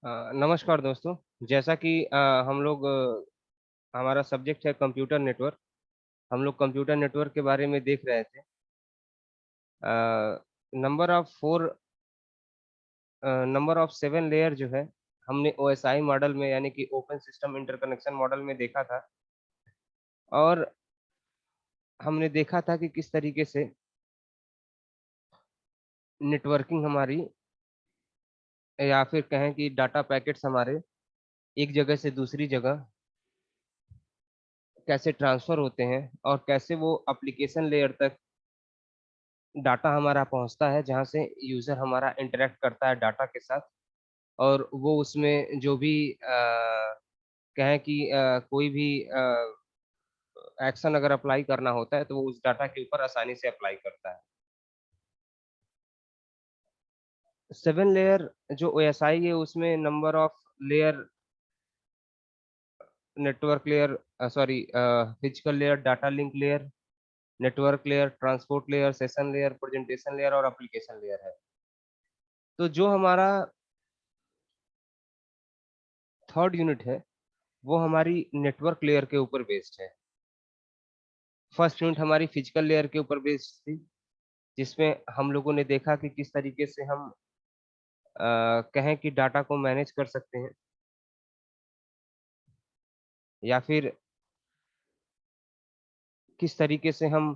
नमस्कार दोस्तों। जैसा कि हम लोग हमारा सब्जेक्ट है कंप्यूटर नेटवर्क। हम लोग कंप्यूटर नेटवर्क के बारे में देख रहे थे। Number of four number of 7 layer जो है हमने ओएसआई मॉडल में यानी कि ओपन सिस्टम इंटरकनेक्शन मॉडल में देखा था। और हमने देखा था कि किस तरीके से नेटवर्किंग हमारी या फिर कहें कि डाटा पैकेट्स हमारे एक जगह से दूसरी जगह कैसे ट्रांसफ़र होते हैं और कैसे वो एप्लीकेशन लेयर तक डाटा हमारा पहुँचता है, जहाँ से यूज़र हमारा इंटरैक्ट करता है डाटा के साथ। और वो उसमें जो भी कहें कि कोई भी एक्शन अगर अप्लाई करना होता है, तो वो उस डाटा के ऊपर आसानी से अप्लाई करता है। 7 लेयर जो ओएसआई है, उसमें number of layer network layer physical layer, data link layer, network layer, transport layer, session layer, presentation layer और एप्लीकेशन लेयर है। तो जो हमारा 3rd यूनिट है, वो हमारी नेटवर्क लेयर के ऊपर बेस्ड है। फर्स्ट यूनिट हमारी फिजिकल लेयर के ऊपर बेस्ड थी, जिसमें हम लोगों ने देखा कि किस तरीके से हम कहें कि डाटा को मैनेज कर सकते हैं या फिर किस तरीके से हम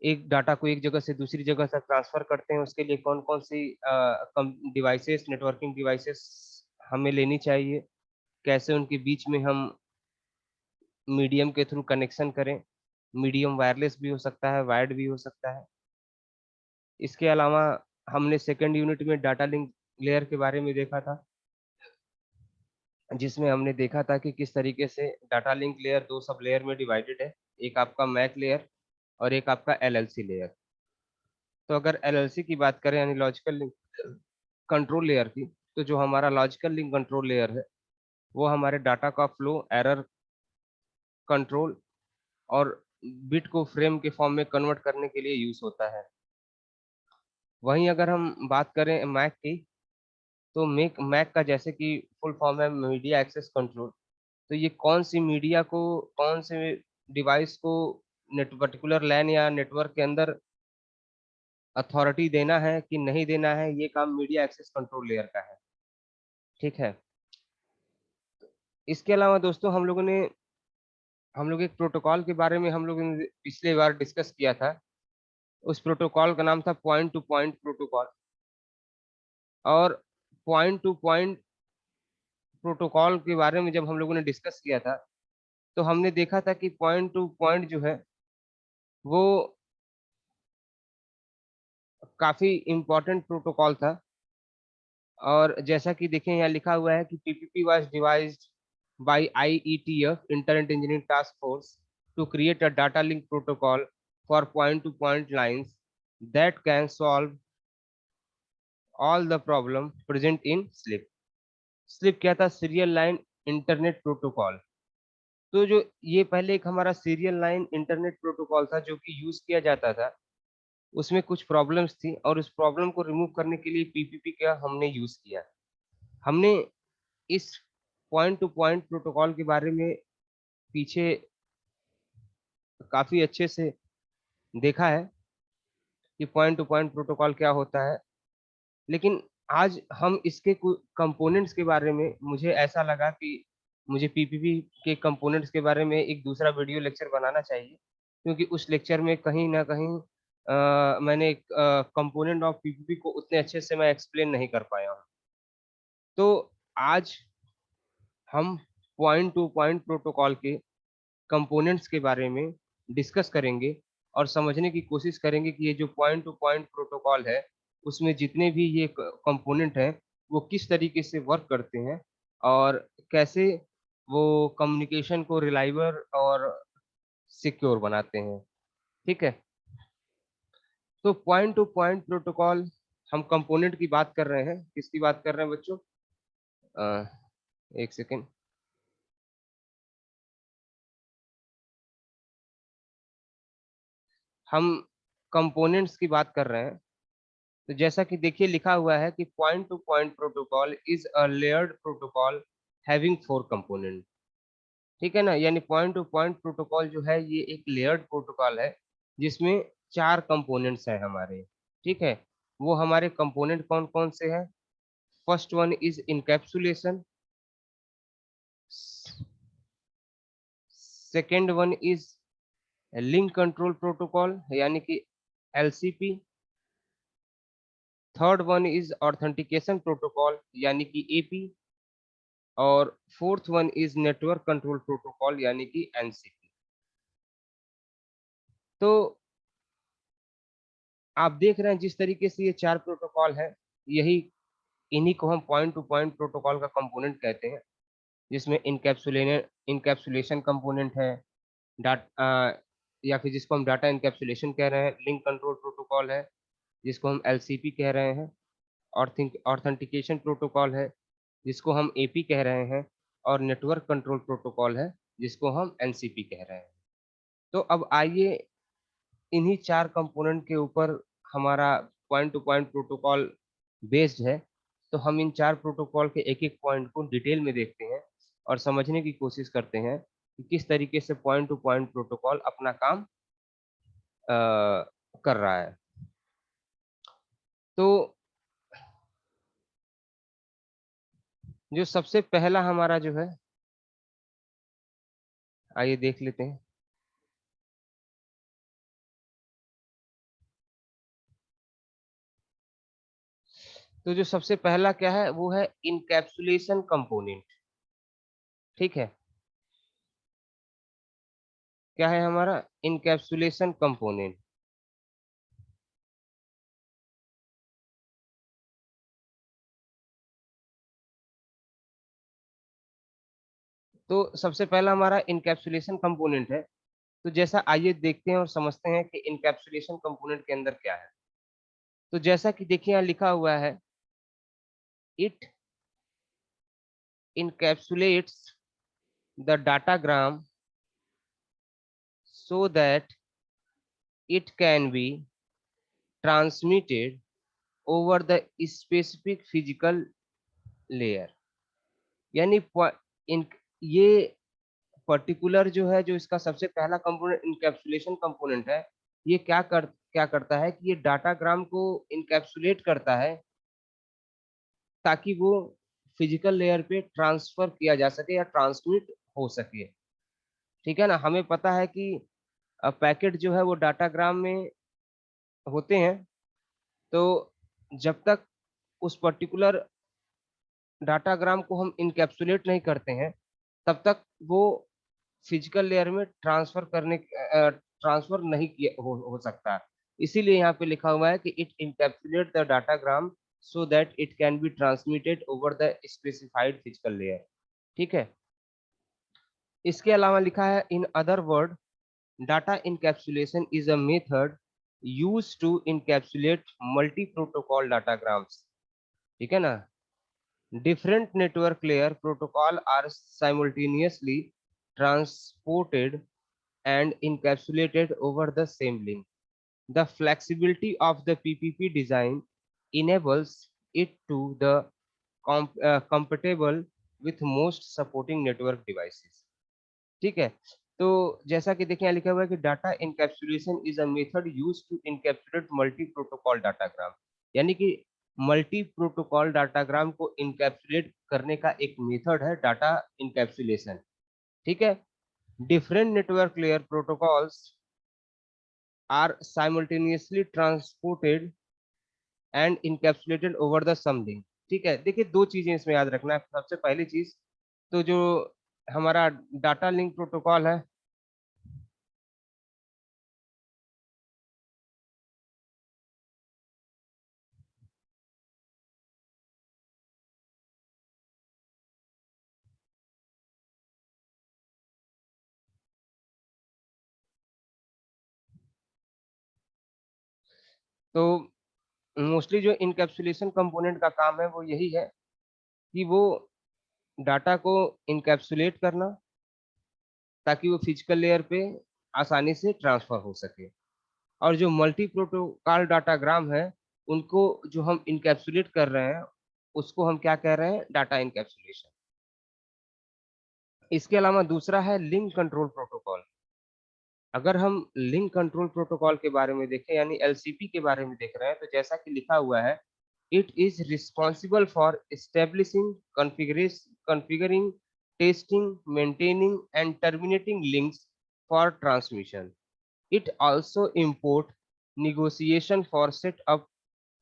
एक डाटा को एक जगह से दूसरी जगह तक ट्रांसफ़र करते हैं, उसके लिए कौन-कौन सी कम डिवाइसेज़, नेटवर्किंग डिवाइसेज़ हमें लेनी चाहिए, कैसे उनके बीच में हम मीडियम के थ्रू कनेक्शन करें। मीडियम वायरलेस भी हो सकता है, वायर्ड भी हो सकता है। इसके अलावा हमने सेकंड यूनिट में डाटा लिंक लेयर के बारे में देखा था, जिसमें हमने देखा था कि किस तरीके से data link layer 2 sub layer में डिवाइडेड है। एक आपका मैक लेयर और एक आपका एलएलसी लेयर। तो अगर एलएलसी की बात करें यानी लॉजिकल लिंक कंट्रोल लेयर की, तो जो हमारा लॉजिकल लिंक कंट्रोल लेयर है, वो हमारे डाटा का फ्लो, एरर कंट्रोल और बिट को फ्रेम के फॉर्म में कन्वर्ट करने के लिए यूज़ होता है। वहीं अगर हम बात करें मैक की, तो मेक मैक का जैसे कि फुल फॉर्म है मीडिया एक्सेस कंट्रोल। तो ये कौन-सी मीडिया को, कौन से डिवाइस को पर्टिकुलर लैन या नेटवर्क के अंदर अथॉरिटी देना है कि नहीं देना है, ये काम मीडिया एक्सेस कंट्रोल लेयर का है, ठीक है? इसके अलावा दोस्तों हम लोग एक प्रोटोकॉल के बारे में हम लोगों ने पिछली बार डिस्कस किया था। उस प्रोटोकॉल का नाम था पॉइंट टू पॉइंट प्रोटोकॉल। और पॉइंट टू पॉइंट प्रोटोकॉल के बारे में जब हम लोगों ने डिस्कस किया था, तो हमने देखा था कि पॉइंट टू पॉइंट जो है, वो काफ़ी इम्पोर्टेंट प्रोटोकॉल था। और जैसा कि देखें यहाँ लिखा हुआ है कि PPP was devised by IETF internet engineering task force to create a data link protocol for point to point lines that can solve all the problem present in SLIP. SLIP क्या था? Serial line internet protocol. तो जो ये पहले एक हमारा serial line internet protocol था जो कि यूज़ किया जाता था, उसमें कुछ प्रॉब्लम्स थी और उस प्रॉब्लम को रिमूव करने के लिए पीपीपी का हमने यूज़ किया। हमने इस पॉइंट टू पॉइंट प्रोटोकॉल के बारे में पीछे काफ़ी अच्छे से देखा है कि पॉइंट टू पॉइंट प्रोटोकॉल क्या होता है। लेकिन आज हम इसके कंपोनेंट्स के बारे में मुझे ऐसा लगा कि मुझे पीपीपी के कंपोनेंट्स के बारे में एक दूसरा वीडियो लेक्चर बनाना चाहिए, क्योंकि उस लेक्चर में कहीं न कहीं मैंने कंपोनेंट ऑफ पीपीपी को उतने अच्छे से मैं एक्सप्लेन नहीं कर पाया हूँ। तो आज हम पॉइंट टू पॉइंट प्रोटोकॉल के कंपोनेंट्स के बारे में डिस्कस करेंगे और समझने की कोशिश करेंगे कि ये जो पॉइंट टू पॉइंट प्रोटोकॉल है, उसमें जितने भी ये क कंपोनेंट हैं, वो किस तरीके से वर्क करते हैं और कैसे वो कम्युनिकेशन को रिलायबल और सिक्योर बनाते हैं, ठीक है? तो पॉइंट टू पॉइंट प्रोटोकॉल हम कंपोनेंट की बात कर रहे हैं, किसकी बात कर रहे हैं बच्चों? अ, 1 सेकंड। हम कंपोनेंट्स की बात कर रहे हैं। तो जैसा कि देखिए लिखा हुआ है कि point to point protocol is a layered protocol having 4 component. ठीक है ना, यानी पॉइंट टू पॉइंट प्रोटोकॉल जो है ये एक लेयर्ड प्रोटोकॉल है जिसमें 4 कंपोनेंट्स हैं हमारे। ठीक है, वो हमारे कंपोनेंट कौन कौन से हैं? First one is encapsulation, second one is link control protocol यानी कि LCP, third one is authentication protocol यानी कि एपी, और fourth one is network control protocol यानी कि एनसीपी। तो आप देख रहे हैं जिस तरीके से ये 4 प्रोटोकॉल है, यही इन्हीं को हम पॉइंट टू पॉइंट प्रोटोकॉल का कंपोनेंट कहते हैं, जिसमें इनकैप्सुलेशन कंपोनेंट है, या फिर जिसको हम डाटा इनकैप्सुलेशन कह रहे हैं, लिंक कंट्रोल प्रोटोकॉल है जिसको हम एलसीपी कह रहे हैं, ऑथेंटिकेशन प्रोटोकॉल है जिसको हम एपी कह रहे हैं, और नेटवर्क कंट्रोल प्रोटोकॉल है जिसको हम एनसीपी कह रहे हैं। तो अब आइए इन्हीं 4 कंपोनेंट के ऊपर हमारा point to point protocol based है। तो हम इन 4 प्रोटोकॉल के एक-एक पॉइंट को डिटेल में देखते हैं और समझने की कोशिश करते हैं कि किस तरीके से पॉइंट टू पॉइंट प्रोटोकॉल अपना काम कर रहा है। तो जो सबसे पहला हमारा जो है, आइए देख लेते हैं। तो जो सबसे पहला क्या है वो है इनकैप्सुलेशन कंपोनेंट। ठीक है, क्या है हमारा इनकैप्सुलेशन कंपोनेंट। तो सबसे पहला हमारा इनकैप्सुलेशन कंपोनेंट है। तो जैसा आइए देखते हैं और समझते हैं कि इनकैप्सुलेशन कंपोनेंट के अंदर क्या है। तो जैसा कि देखिए यहाँ लिखा हुआ है, it encapsulates the datagram so that it can be transmitted over the specific physical layer। यानी इन ये पर्टिकुलर जो है, जो इसका सबसे पहला कंपोनेंट इनकैप्सुलेशन कंपोनेंट है, ये क्या करता है कि ये डाटाग्राम को इनकैप्सुलेट करता है ताकि वो फिजिकल लेयर पे ट्रांसफर किया जा सके या ट्रांसमिट हो सके। ठीक है ना, हमें पता है कि पैकेट जो है वो डाटाग्राम में होते हैं। तो जब तक उस पर्टिकुलर डाटाग्राम को हम इनकैप्सुलेट नहीं करते हैं, तब तक वो फिजिकल लेयर में ट्रांसफर नहीं किया हो सकता। इसीलिए यहाँ पे लिखा हुआ है कि it encapsulate the datagram so that it can be transmitted over the specified physical layer. ठीक है, इसके अलावा लिखा है in other word data encapsulation is a method used to encapsulate multi protocol datagrams. ठीक है ना, different network layer protocol are simultaneously transported and encapsulated over the same link. The flexibility of the PPP design enables it to the compatible with most supporting network devices। ठीक है, तो जैसा कि देखिए यहाँ लिखा हुआ है कि data encapsulation is a method used to encapsulate multi protocol datagram. यानी कि मल्टी प्रोटोकॉल डाटाग्राम को इनकैप्सुलेट करने का एक मेथड है डाटा इनकैप्सुलेशन। ठीक है, different network layer protocols are simultaneously transported and encapsulated over the same link. ठीक है, देखिए दो चीजें इसमें याद रखना है। सबसे पहली चीज, तो जो हमारा डाटा लिंक प्रोटोकॉल है, तो मोस्टली जो इनकैप्सुलेशन कंपोनेंट का काम है वो यही है कि वो डाटा को इनकैप्सुलेट करना ताकि वो फिजिकल लेयर पे आसानी से ट्रांसफर हो सके। और जो मल्टी प्रोटोकॉल डाटाग्राम है उनको जो हम इनकैप्सुलेट कर रहे हैं, उसको हम क्या कह रहे हैं? Data encapsulation. इसके अलावा दूसरा है लिंक कंट्रोल प्रोटोकॉल। अगर हम लिंक कंट्रोल प्रोटोकॉल के बारे में देखें यानी एलसीपी के बारे में देख रहे हैं, तो जैसा कि लिखा हुआ है, it is responsible for establishing, configuring, testing, maintaining and terminating links for transmission. It also import negotiation for setup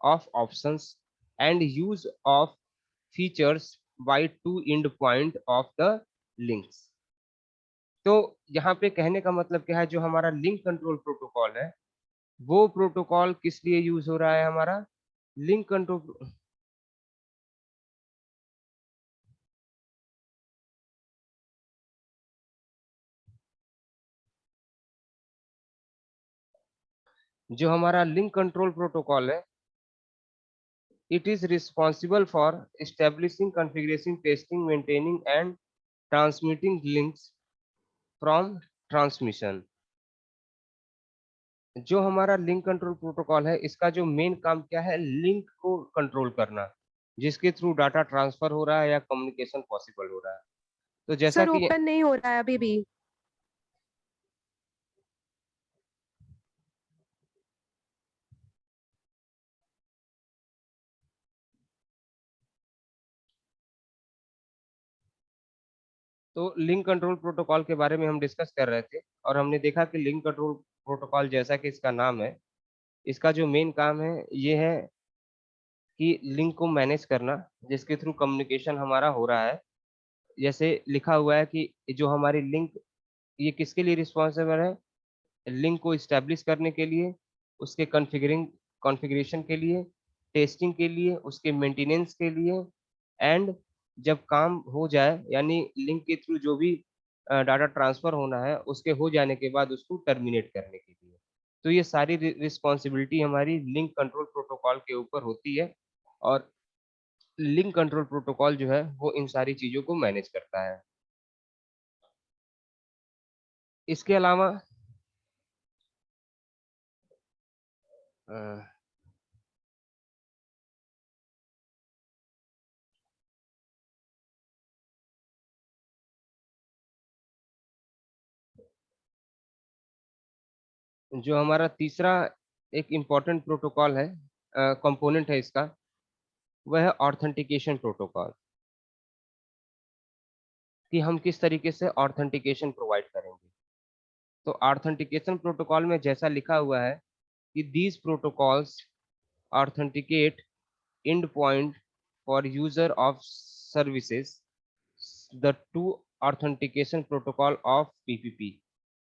of options and use of features by two endpoint of the links। तो यहाँ पे कहने का मतलब क्या है, जो हमारा लिंक कंट्रोल प्रोटोकॉल है, वो प्रोटोकॉल किस लिए यूज हो रहा है हमारा? लिंक कंट्रोल, जो हमारा लिंक कंट्रोल प्रोटोकॉल है, it is responsible for establishing, configuration, testing, maintaining and transmitting links from transmission. जो हमारा लिंक कंट्रोल प्रोटोकॉल है, इसका जो मेन काम क्या है? लिंक को कंट्रोल करना, जिसके थ्रू डाटा ट्रांसफर हो रहा है या कम्युनिकेशन पॉसिबल हो रहा है। तो जैसा सर कि ओपन नहीं हो रहा है अभी भी। तो लिंक कंट्रोल प्रोटोकॉल के बारे में हम डिस्कस कर रहे थे, और हमने देखा कि लिंक कंट्रोल प्रोटोकॉल, जैसा कि इसका नाम है, इसका जो मेन काम है ये है कि लिंक को मैनेज करना, जिसके थ्रू कम्युनिकेशन हमारा हो रहा है। जैसे लिखा हुआ है कि जो हमारी लिंक, ये किसके लिए रिस्पॉन्सिबल है? लिंक को इस्टेब्लिश करने के लिए, उसके कॉन्फ़िगरेशन के लिए, टेस्टिंग के लिए, उसके मेंटेनेंस के लिए, एंड जब काम हो जाए यानी लिंक के थ्रू जो भी डाटा ट्रांसफर होना है, उसके हो जाने के बाद उसको टर्मिनेट करने के लिए। तो ये सारी रिस्पॉन्सिबिलिटी हमारी लिंक कंट्रोल प्रोटोकॉल के ऊपर होती है, और लिंक कंट्रोल प्रोटोकॉल जो है वो इन सारी चीज़ों को मैनेज करता है। इसके अलावा अ, जो हमारा तीसरा एक इम्पोर्टेंट प्रोटोकॉल है, कंपोनेंट है इसका, वह है ऑथेंटिकेशन प्रोटोकॉल। कि हम किस तरीके से ऑथेंटिकेशन प्रोवाइड करेंगे। तो ऑथेंटिकेशन प्रोटोकॉल में जैसा लिखा हुआ है कि these protocols authenticate and point for user of services, the two authentication protocol of PPP.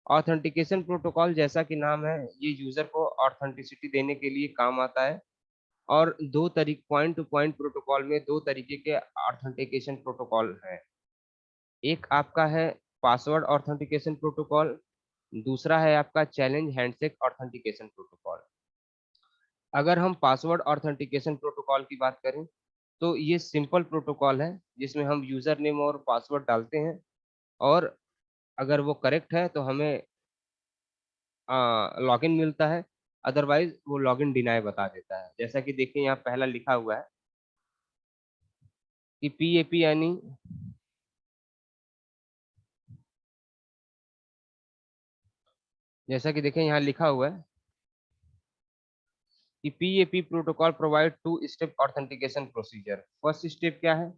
Authentication protocol, जैसा कि नाम है, ये यूजर को ऑथेंटिसिटी देने के लिए काम आता है। और दो तरीके, पॉइंट टू पॉइंट प्रोटोकॉल में दो तरीके के ऑथेंटिकेशन प्रोटोकॉल हैं। एक आपका है पासवर्ड ऑथेंटिकेशन प्रोटोकॉल, दूसरा है आपका चैलेंज हैंडशेक ऑथेंटिकेशन प्रोटोकॉल। अगर हम पासवर्ड ऑथेंटिकेशन प्रोटोकॉल की बात करें, तो ये सिंपल प्रोटोकॉल है जिसमें हम यूजर नेम और पासवर्ड डालते हैं, और अगर वो करेक्ट है तो हमें लॉगिन मिलता है, अदरवाइज वो लॉगिन डिनाई बता देता है। जैसा कि देखिए यहाँ पहला लिखा हुआ है कि पीएपी यानी, जैसा कि देखें यहाँ लिखा हुआ है कि PAP protocol provide two step authentication procedure. First step क्या है?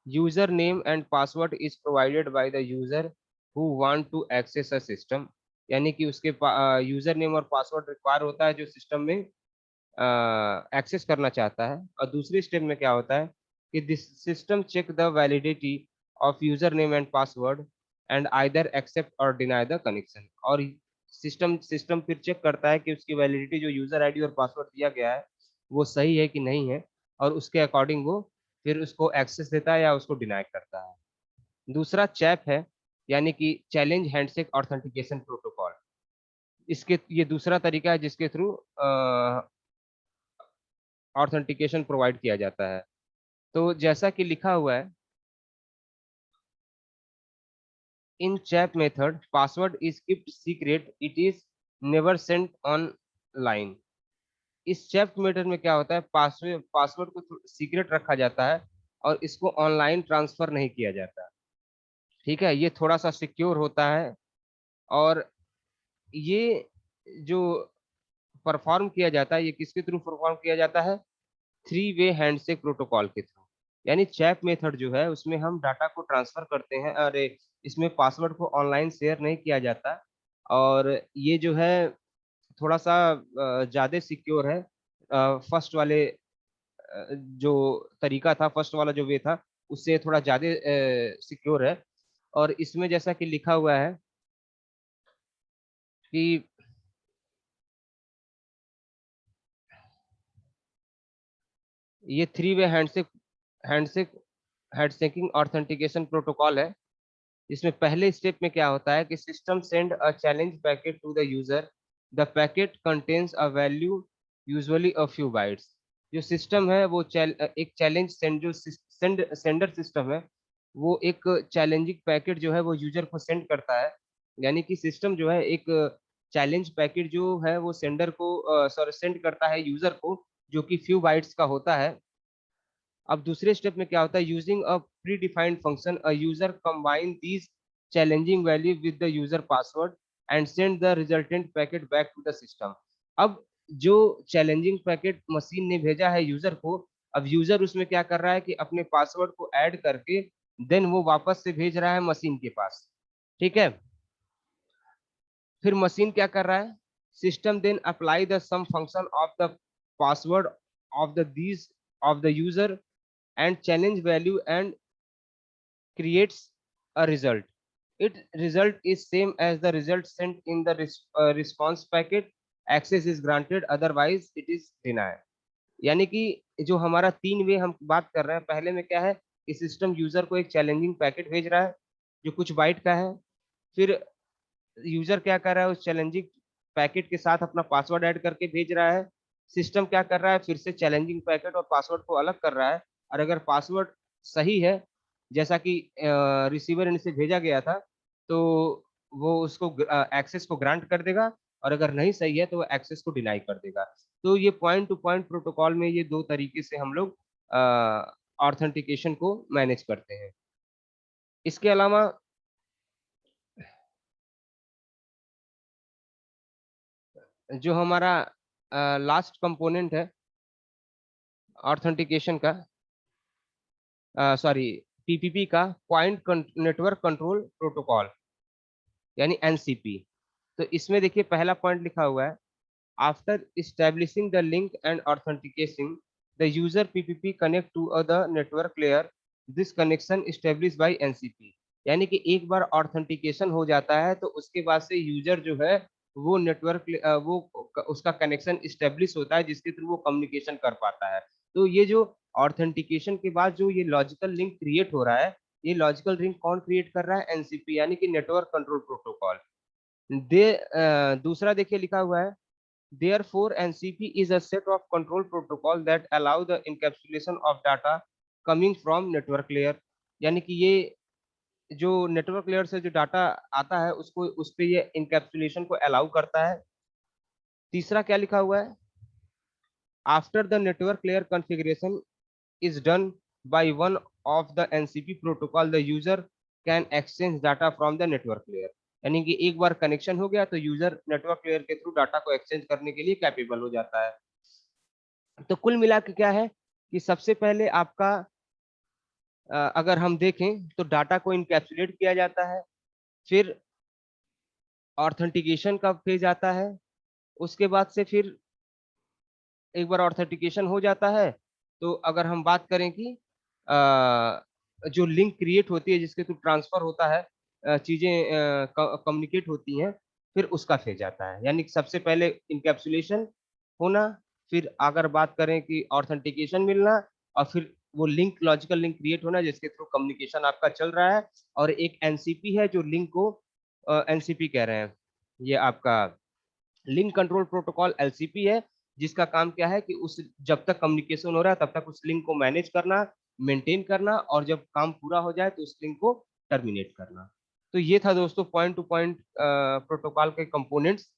User name and password is provided by the user who want to access a system. यानी कि उसके यूजर नेम और पासवर्ड रिक्वायर होता है जो सिस्टम में एक्सेस करना चाहता है। और दूसरे स्टेप में क्या होता है कि this system check the validity of user name and password and either accept or deny the connection. और सिस्टम सिस्टम फिर चेक करता है कि उसकी वैलिडिटी, जो यूजर आईडी और पासवर्ड दिया गया है, वो सही है कि नहीं है, और उसके अकॉर्डिंग वो फिर उसको एक्सेस देता है या उसको डिनाई करता है। दूसरा चैप है, यानी कि चैलेंज हैंडशेक ऑथेंटिकेशन प्रोटोकॉल। इसके ये दूसरा तरीका है जिसके थ्रू ऑथेंटिकेशन प्रोवाइड किया जाता है। तो जैसा कि लिखा हुआ है, in CHAP method password is kept secret, it is never sent online. इस चैप्ट मेथड में क्या होता है, पासवर्ड पासवर्ड को सीक्रेट रखा जाता है और इसको ऑनलाइन ट्रांसफर नहीं किया जाता। ठीक है, ये थोड़ा सा सिक्योर होता है। और ये जो परफॉर्म किया जाता है, ये किसके थ्रू परफॉर्म किया जाता है, थ्री वे हैंडशेक प्रोटोकॉल के थ्रू। यानी चैप मेथड जो है उसमें हम डाटा को ट्रांसफर करते हैं, और इसमें पासवर्ड को ऑनलाइन शेयर नहीं किया जाता। और ये जो है थोड़ा सा ज्यादा सिक्योर है। फर्स्ट वाले जो तरीका था, फर्स्ट वाला जो वे था, उससे थोड़ा ज्यादा सिक्योर है। और इसमें जैसा कि लिखा हुआ है कि ये three way handshake handshaking authentication protocol है। इसमें पहले स्टेप में क्या होता है कि system send a challenge packet to the user. The packet contains a value, usually a few bytes. जो सिस्टम है वो एक चैलेंज सेंड, जो सेंडर सिस्टम है, वो एक चैलेंजिंग पैकेट जो है वो यूजर को सेंड करता है। यानी कि सिस्टम जो है एक चैलेंज पैकेट जो है वो सेंडर को सॉरी सेंड करता है यूजर को, जो कि फ्यू बाइट्स का होता है। अब दूसरे स्टेप में क्या होता है, using a pre defined function a user combine these challenging value with the user password and send the resultant packet back to the system. अब जो चैलेंजिंग पैकेट मशीन ने भेजा है यूजर को, अब यूजर उसमें क्या कर रहा है कि अपने पासवर्ड को ऐड करके देन वो वापस से भेज रहा है मशीन के पास। ठीक है, फिर मशीन क्या कर रहा है, system then apply the sum function of the password of the these of the user and challenge value and creates a result. It result is same as the result sent in the response packet. Access is granted, otherwise it is denied. यानी कि जो हमारा तीन वे हम बात कर रहे हैं, पहले में क्या है कि सिस्टम यूजर को एक चैलेंजिंग पैकेट भेज रहा है जो कुछ बाइट का है। फिर यूजर क्या कर रहा है, उस चैलेंजिंग पैकेट के साथ अपना पासवर्ड ऐड करके भेज रहा है। सिस्टम क्या कर रहा है, फिर से चैलेंजिंग पैकेट और पासवर्ड को अलग कर रहा है। और अगर पासवर्ड सही है, जैसा कि रिसीवर इनसे भेजा गया था, तो वो उसको एक्सेस को ग्रांट कर देगा। और अगर नहीं सही है तो वो एक्सेस को डिनाई कर देगा। तो ये पॉइंट टू पॉइंट प्रोटोकॉल में ये दो तरीके से हम लोग ऑथेंटिकेशन को मैनेज करते हैं। इसके अलावा जो हमारा लास्ट कंपोनेंट है ऑथेंटिकेशन का, सॉरी पीपीपी का, पॉइंट नेटवर्क कंट्रोल प्रोटोकॉल, यानी एनसीपी। तो इसमें देखिए पहला पॉइंट लिखा हुआ है, after establishing the link and authentication the user PPP connect to the network layer, this connection establish by NCP. यानी कि एक बार ऑथेंटिकेशन हो जाता है तो उसके बाद से यूजर जो है वो नेटवर्क वो उसका कनेक्शन इस्टेब्लिश होता है, जिसके थ्रू वो कम्युनिकेशन कर पाता है। तो ये जो ऑथेंटिकेशन के बाद जो ये लॉजिकल लिंक क्रिएट हो रहा है, ये लॉजिकल लिंक कौन क्रिएट कर रहा है, एनसीपी, यानी कि नेटवर्क कंट्रोल प्रोटोकॉल। दे दूसरा देखिए लिखा हुआ है, therefore NCP is a set of control protocol that allow the encapsulation of data coming from network layer। यानी कि ये जो नेटवर्क लेयर से जो डाटा आता है उसको उस पे ये इंकैप्सुलेशन को अलाउ करता है। तीसरा क्या लिखा हुआ है, after the network layer configuration is done by one of the NCP protocol, the user can exchange data from the network layer। यानी कि एक बार कनेक्शन हो गया तो यूजर नेटवर्क लेयर के थ्रू डाटा को एक्सचेंज करने के लिए कैपेबल हो जाता है। तो कुल मिला के क्या है कि सबसे पहले आपका अगर हम देखें तो डाटा को इनकैप्सुलेट किया जाता है, फिर ऑथेंटिकेशन का फेज आता है, उसके बाद से फिर एक बार ऑथेंटिकेशन हो जाता है तो अगर हम बात करें कि जो लिंक क्रिएट होती है जिसके थ्रू ट्रांसफर होता है, चीजें कम्युनिकेट होती हैं, फिर उसका फेज आता है। यानी कि सबसे पहले इनकैप्सुलेशन होना, फिर अगर बात करें कि ऑथेंटिकेशन मिलना, और फिर वो लिंक लॉजिकल लिंक क्रिएट होना जिसके थ्रू कम्युनिकेशन आपका चल रहा है। और एक एनसीपी है जो लिंक को एनसीपी कह रहे हैं, ये आपका लिंक कंट्रोल प्रोटोकॉल एलसीपी है, जिसका काम क्या है कि उस जब तक कम्युनिकेशन हो रहा है तब तक उस लिंक को मैनेज करना, मेंटेन करना, और जब काम पूरा हो जाए तो उस लिंक को टर्मिनेट करना। तो ये था दोस्तों पॉइंट टू पॉइंट प्रोटोकॉल के कंपोनेंट्स।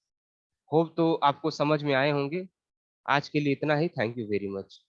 होप तो आपको समझ में आए होंगे। आज के लिए इतना ही, थैंक यू वेरी मच।